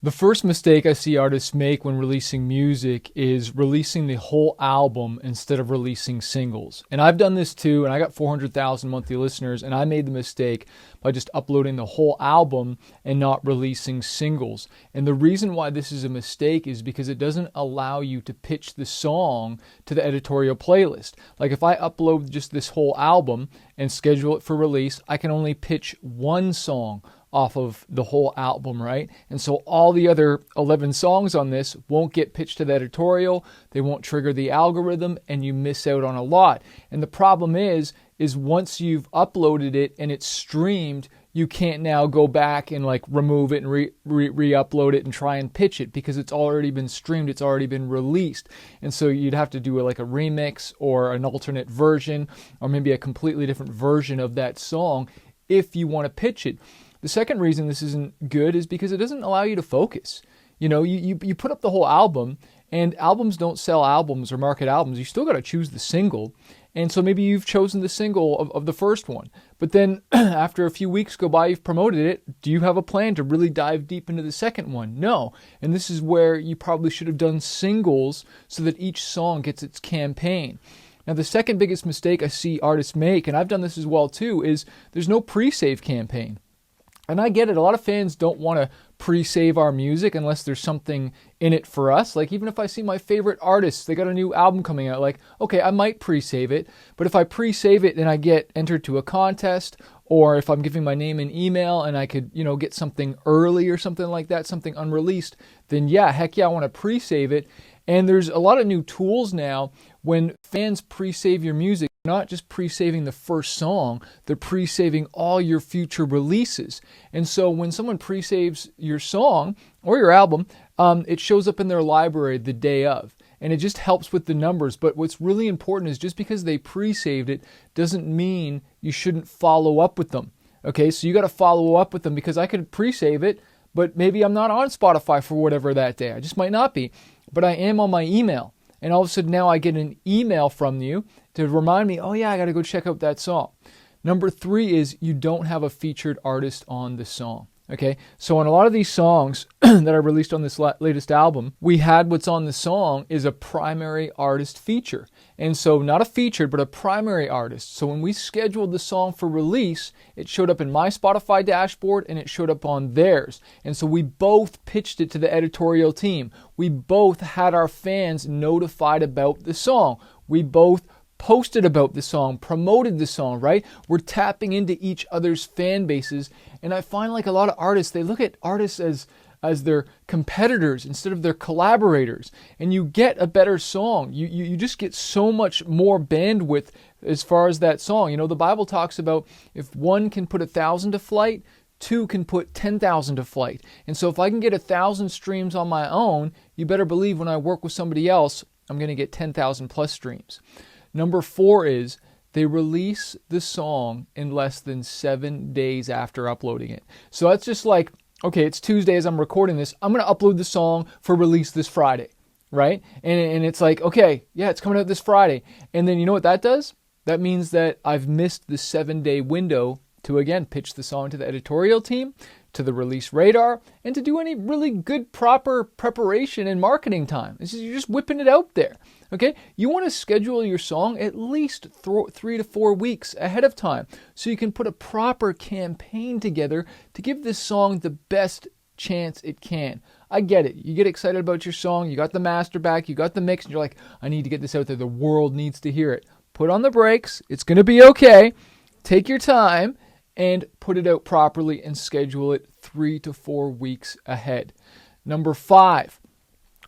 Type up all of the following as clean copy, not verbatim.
The first mistake I see artists make when releasing music is releasing the whole album instead of releasing singles. And I've done this too, and I got 400,000 monthly listeners, and I made the mistake by just uploading the whole album and not releasing singles. And the reason why this is a mistake is because it doesn't allow you to pitch the song to the editorial playlist. Like if I upload just this whole album and schedule it for release, I can only pitch one song off of the whole album, right? And so all the other 11 songs on this won't get pitched to the editorial, they won't trigger the algorithm, and you miss out on a lot. And the problem is once you've uploaded it and it's streamed, you can't now go back and like remove it and re-upload it and try and pitch it because it's already been streamed, it's already been released. And so you'd have to do like a remix or an alternate version or maybe a completely different version of that song if you want to pitch it. The second reason this isn't good is because it doesn't allow you to focus. You know, you put up the whole album, and albums don't sell albums or market albums. You still got to choose the single. And so maybe you've chosen the single of the first one. But then after a few weeks go by, you've promoted it. Do you have a plan to really dive deep into the second one? No. And this is where you probably should have done singles so that each song gets its campaign. Now, the second biggest mistake I see artists make, and I've done this as well too, is there's no pre-save campaign. And I get it. A lot of fans don't want to pre-save our music unless there's something in it for us. Like even if I see my favorite artists, they got a new album coming out, like, okay, I might pre-save it. But if I pre-save it and I get entered to a contest, or if I'm giving my name and email and I could, get something early or something like that, something unreleased, then yeah, heck yeah, I want to pre-save it. And there's a lot of new tools now when fans pre-save your music. Not just pre-saving the first song, they're pre-saving all your future releases. And so when someone pre-saves your song or your album, it shows up in their library the day of. And it just helps with the numbers. But what's really important is just because they pre-saved it doesn't mean you shouldn't follow up with them. Okay, so you got to follow up with them because I could pre-save it, but maybe I'm not on Spotify for whatever that day. I just might not be, but I am on my email. And all of a sudden now I get an email from you to remind me, oh yeah, I got to go check out that song. Number 3 is you don't have a featured artist on the song. Okay, so on a lot of these songs that I released on this latest album, we had what's on the song is a primary artist feature. And so not a featured, but a primary artist. So when we scheduled the song for release, it showed up in my Spotify dashboard and it showed up on theirs. And so we both pitched it to the editorial team. We both had our fans notified about the song. We both posted about the song, promoted the song, right? We're tapping into each other's fan bases. And I find like a lot of artists, they look at artists as their competitors instead of their collaborators. And you get a better song. You just get so much more bandwidth as far as that song. The Bible talks about if one can put 1,000 to flight, 2 can put 10,000 to flight. And so if I can get 1,000 streams on my own, you better believe when I work with somebody else, I'm going to get 10,000 plus streams. Number 4 is they release the song in less than 7 days after uploading it. So that's just like, okay, it's Tuesday as I'm recording this. I'm going to upload the song for release this Friday, right? And it's like, okay, yeah, it's coming out this Friday. And then you know what that does? That means that I've missed the 7-day window to, again, pitch the song to the editorial team, to the release radar, and to do any really good, proper preparation and marketing time. You're just whipping it out there. Okay, you want to schedule your song at least 3 to 4 weeks ahead of time so you can put a proper campaign together to give this song the best chance it can. I get it. You get excited about your song, you got the master back, you got the mix, and you're like, I need to get this out there. The world needs to hear it. Put on the brakes. It's going to be okay. Take your time and put it out properly and schedule it 3 to 4 weeks ahead. Number 5,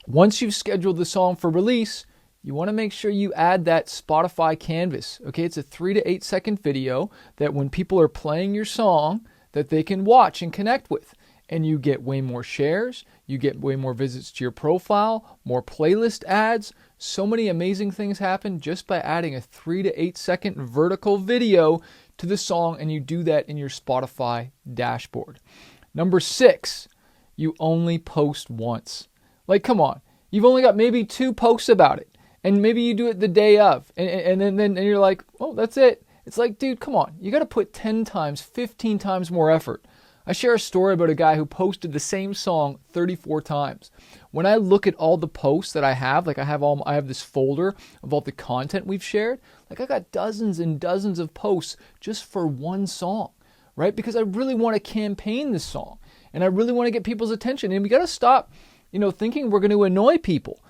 once you've scheduled the song for release, you want to make sure you add that Spotify canvas. Okay, it's a 3 to 8 second video that when people are playing your song, that they can watch and connect with. And you get way more shares, you get way more visits to your profile, more playlist ads. So many amazing things happen just by adding a 3 to 8 second vertical video to the song, and you do that in your Spotify dashboard. Number 6, you only post once. Like, come on, you've only got maybe 2 posts about it. And maybe you do it the day of, and then you're like, oh, that's it. It's like, dude, come on. You got to put 10 times, 15 times more effort. I share a story about a guy who posted the same song 34 times. When I look at all the posts that I have, like I have this folder of all the content we've shared, like I got dozens and dozens of posts just for one song, right? Because I really want to campaign this song and I really want to get people's attention. And we got to stop, thinking we're going to annoy people.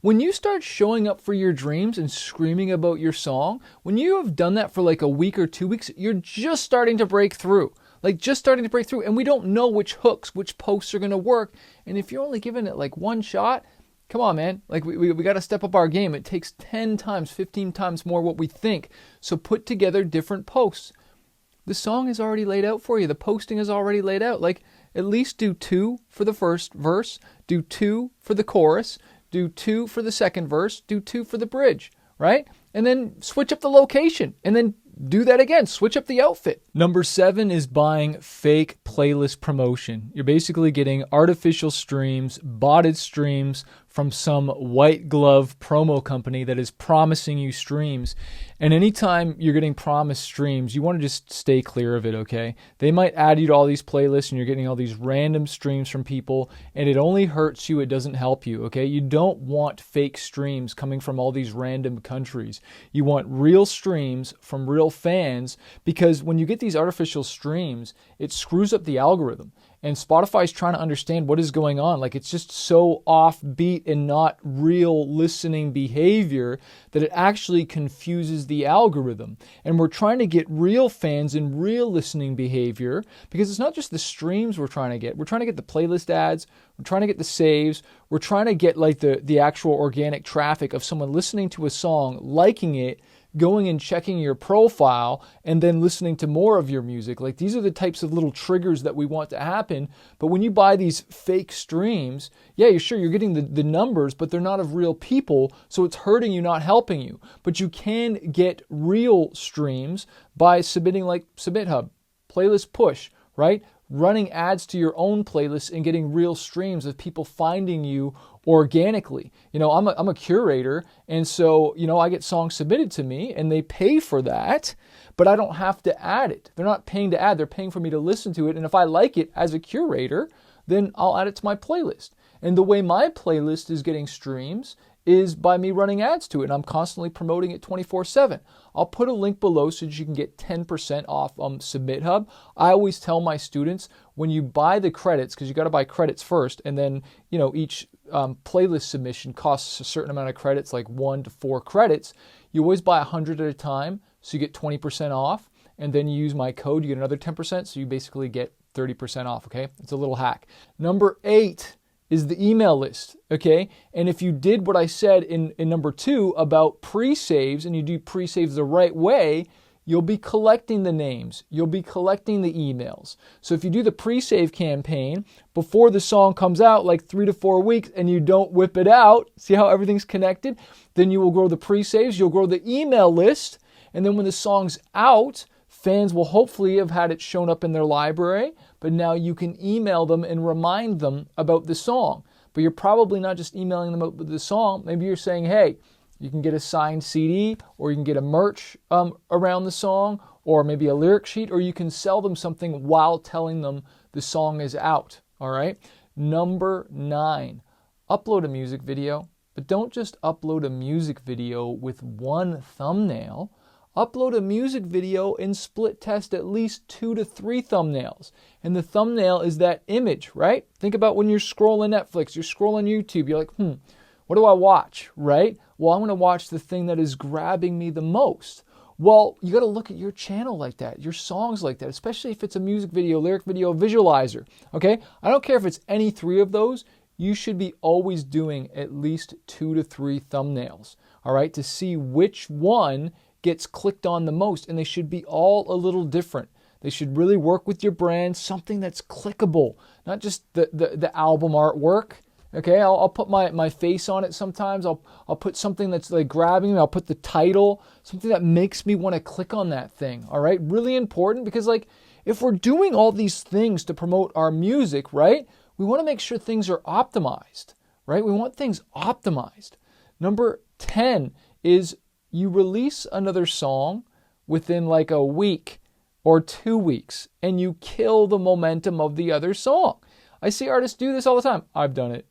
When you start showing up for your dreams and screaming about your song, when you have done that for like a week or 2 weeks, you're just starting to break through. And we don't know which hooks, which posts are going to work. And if you're only giving it like one shot, come on, man. Like we got to step up our game. It takes 10 times, 15 times more what we think. So put together different posts. The song is already laid out for you. The posting is already laid out. Like at least do 2 for the first verse, do 2 for the chorus, do 2 for the second verse, do 2 for the bridge, right? And then switch up the location and then do that again. Switch up the outfit. Number 7 is buying fake playlist promotion. You're basically getting artificial streams, botted streams from some white glove promo company that is promising you streams. And anytime you're getting promised streams, you want to just stay clear of it, okay? They might add you to all these playlists and you're getting all these random streams from people and it only hurts you, it doesn't help you, okay? You don't want fake streams coming from all these random countries. You want real streams from real fans, because when you get these artificial streams, it screws up the algorithm. And Spotify's trying to understand what is going on. Like it's just so offbeat and not real listening behavior that it actually confuses the algorithm. And we're trying to get real fans and real listening behavior, because it's not just the streams we're trying to get. We're trying to get the playlist ads. We're trying to get the saves. We're trying to get like the actual organic traffic of someone listening to a song, liking it, going and checking your profile, and then listening to more of your music. Like these are the types of little triggers that we want to happen. But when you buy these fake streams, yeah, you're getting the numbers, but they're not of real people. So it's hurting you, not helping you. But you can get real streams by submitting like SubmitHub, Playlist Push, right? Running ads to your own playlist and getting real streams of people finding you organically. I'm a curator, and so, I get songs submitted to me and they pay for that, but I don't have to add it. They're not paying to add, they're paying for me to listen to it. And if I like it as a curator, then I'll add it to my playlist. And the way my playlist is getting streams is by me running ads to it, and I'm constantly promoting it 24/7. I'll put a link below so that you can get 10% off SubmitHub. I always tell my students, when you buy the credits, because you got to buy credits first, and then each playlist submission costs a certain amount of credits, like 1 to 4 credits. You always buy 100 at a time, so you get 20% off, and then you use my code, you get another 10%, so you basically get 30% off, okay? It's a little hack. Number 8 is the email list, okay? And if you did what I said in number 2 about pre-saves, and you do pre-saves the right way, you'll be collecting the names. You'll be collecting the emails. So if you do the pre-save campaign before the song comes out, like 3 to 4 weeks, and you don't whip it out, see how everything's connected? Then you will grow the pre-saves, you'll grow the email list, and then when the song's out, fans will hopefully have had it shown up in their library, but now you can email them and remind them about the song. But you're probably not just emailing them about the song. Maybe you're saying, hey, you can get a signed CD, or you can get a merch around the song, or maybe a lyric sheet, or you can sell them something while telling them the song is out, all right? Number 9, upload a music video, but don't just upload a music video with one thumbnail. Upload a music video and split test at least 2 to 3 thumbnails. And the thumbnail is that image, right? Think about when you're scrolling Netflix, you're scrolling YouTube, you're like, what do I watch, right? Well, I'm going to watch the thing that is grabbing me the most. Well, you got to look at your channel like that, your songs like that, especially if it's a music video, lyric video, visualizer, okay? I don't care if it's any 3 of those. You should be always doing at least 2 to 3 thumbnails, all right, to see which one gets clicked on the most, and they should be all a little different. They should really work with your brand, something that's clickable, not just the album artwork. Okay, I'll put my face on it sometimes. I'll put something that's like grabbing me. I'll put the title, something that makes me want to click on that thing. All right, really important, because like if we're doing all these things to promote our music, right, we want to make sure things are optimized, right? We want things optimized. Number 10 is you release another song within like a week or 2 weeks, and you kill the momentum of the other song. I see artists do this all the time. I've done it.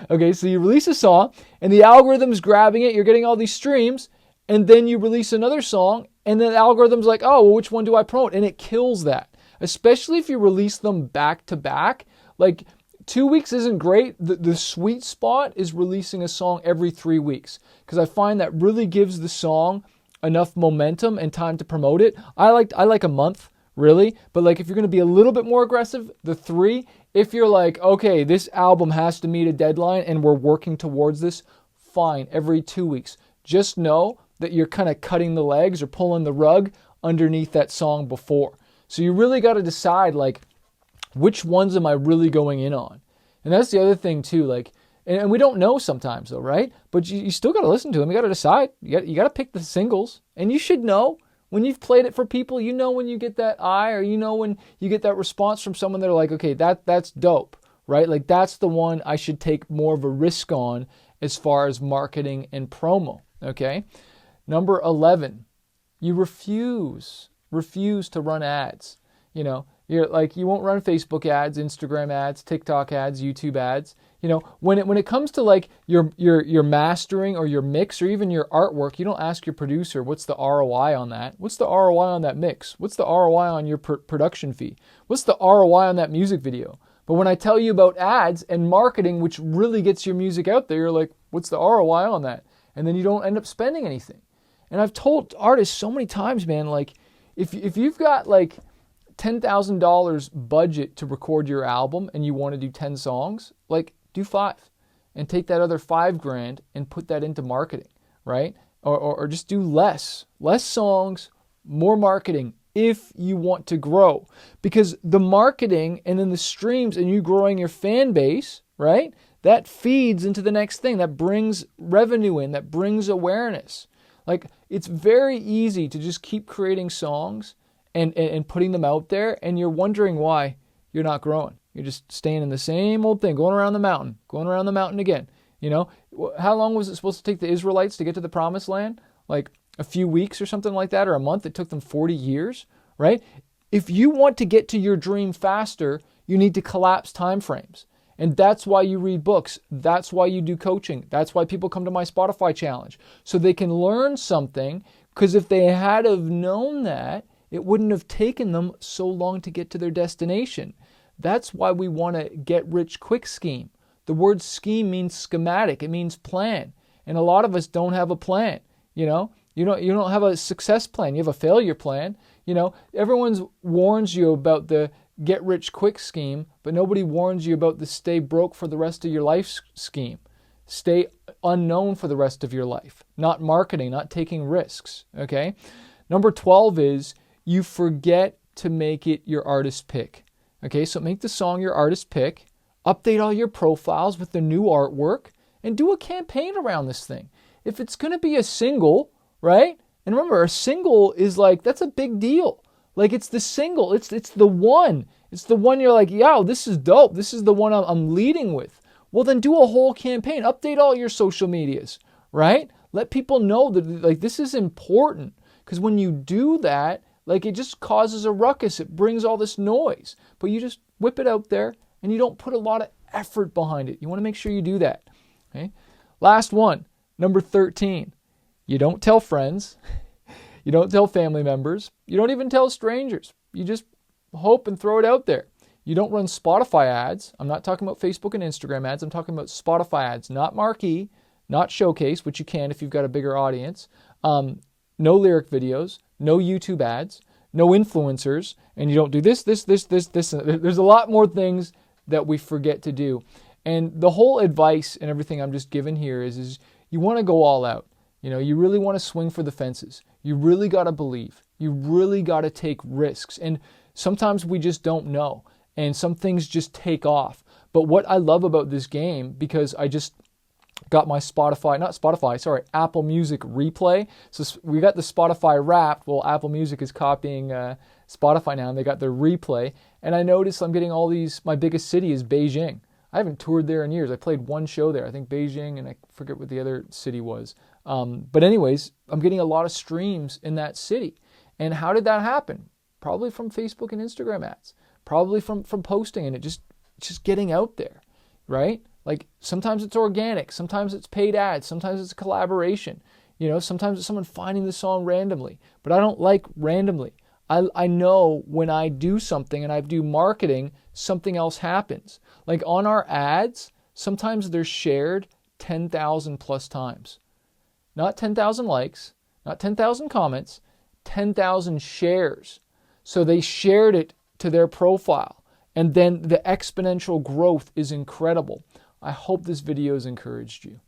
Okay, so you release a song, and the algorithm's grabbing it, you're getting all these streams, and then you release another song, and then the algorithm's like, oh, well, which one do I promote? And it kills that. Especially if you release them back to back. Like 2 weeks isn't great. The sweet spot is releasing a song every 3 weeks, because I find that really gives the song enough momentum and time to promote it. I like a month, really, but like if you're going to be a little bit more aggressive, the 3. If you're like, okay, this album has to meet a deadline and we're working towards this, fine, every 2 weeks. Just know that you're kind of cutting the legs or pulling the rug underneath that song before. So you really got to decide, like, which ones am I really going in on? And that's the other thing too, like, and we don't know sometimes though, right? But you still got to listen to them. You got to decide. You got to pick the singles, and you should know when you've played it for people. You know when you get that eye, or you know when you get that response from someone. They're like, okay, that's dope, right? Like that's the one I should take more of a risk on as far as marketing and promo. Okay. Number 11, you refuse to run ads. You know, you're like, you won't run Facebook ads, Instagram ads, TikTok ads, YouTube ads. You know, when it comes to like your mastering or your mix or even your artwork, you don't ask your producer, what's the ROI on that? What's the ROI on that mix? What's the ROI on your production fee? What's the ROI on that music video? But when I tell you about ads and marketing, which really gets your music out there, you're like, what's the ROI on that? And then you don't end up spending anything. And I've told artists so many times, man, like if you've got like $10,000 budget to record your album and you want to do 10 songs, like do 5 and take that other $5,000 and put that into marketing, right? Or just do less songs, more marketing if you want to grow, because the marketing and then the streams and you growing your fan base, right? That feeds into the next thing, that brings revenue in, that brings awareness. Like it's very easy to just keep creating songs and putting them out there, and you're wondering why you're not growing. You're just staying in the same old thing, going around the mountain again. You know, how long was it supposed to take the Israelites to get to the promised land? Like a few weeks or something like that, or a month? It took them 40 years, right? If you want to get to your dream faster, you need to collapse time frames. And that's why you read books. That's why you do coaching. That's why people come to my Spotify challenge. So they can learn something, because if they had have known that, it wouldn't have taken them so long to get to their destination. That's why we want a get rich quick scheme. The word scheme means schematic. It means plan. And a lot of us don't have a plan. You know, you don't have a success plan. You have a failure plan. You know, everyone warns you about the get rich quick scheme, but nobody warns you about the stay broke for the rest of your life scheme. Stay unknown for the rest of your life. Not marketing, not taking risks. Okay. Number 12 is you forget to make it your artist pick. Okay, so make the song your artist pick, update all your profiles with the new artwork, and do a campaign around this thing. If it's going to be a single, right? And remember, a single is like, that's a big deal. Like it's the single, it's the one. It's the one you're like, yo, this is dope. This is the one I'm leading with. Well, then do a whole campaign. Update all your social medias, right? Let people know that like this is important. Because when you do that, like it just causes a ruckus. It brings all this noise. But you just whip it out there and you don't put a lot of effort behind it. You want to make sure you do that. Okay? Last one, number 13. You don't tell friends. You don't tell family members. You don't even tell strangers. You just hope and throw it out there. You don't run Spotify ads. I'm not talking about Facebook and Instagram ads. I'm talking about Spotify ads, not marquee, not showcase, which you can if you've got a bigger audience. No lyric videos, no YouTube ads, no influencers, and you don't do this. There's a lot more things that we forget to do. And the whole advice and everything I'm just giving here is you want to go all out. You know, you really want to swing for the fences. You really got to believe. You really got to take risks. And sometimes we just don't know. And some things just take off. But what I love about this game, because I just got my Apple Music replay. So we got the Spotify Wrapped. Well, Apple Music is copying Spotify now, and they got their replay. And I noticed I'm getting all these, my biggest city is Beijing. I haven't toured there in years. I played one show there, I think Beijing, and I forget what the other city was. But anyways, I'm getting a lot of streams in that city. And how did that happen? Probably from Facebook and Instagram ads. Probably from posting and it just getting out there, right? Like sometimes it's organic, sometimes it's paid ads, sometimes it's collaboration. You know, sometimes it's someone finding the song randomly. But I don't like randomly. I know when I do something and I do marketing, something else happens. Like on our ads, sometimes they're shared 10,000 plus times. Not 10,000 likes, not 10,000 comments, 10,000 shares. So they shared it to their profile. And then the exponential growth is incredible. I hope this video has encouraged you.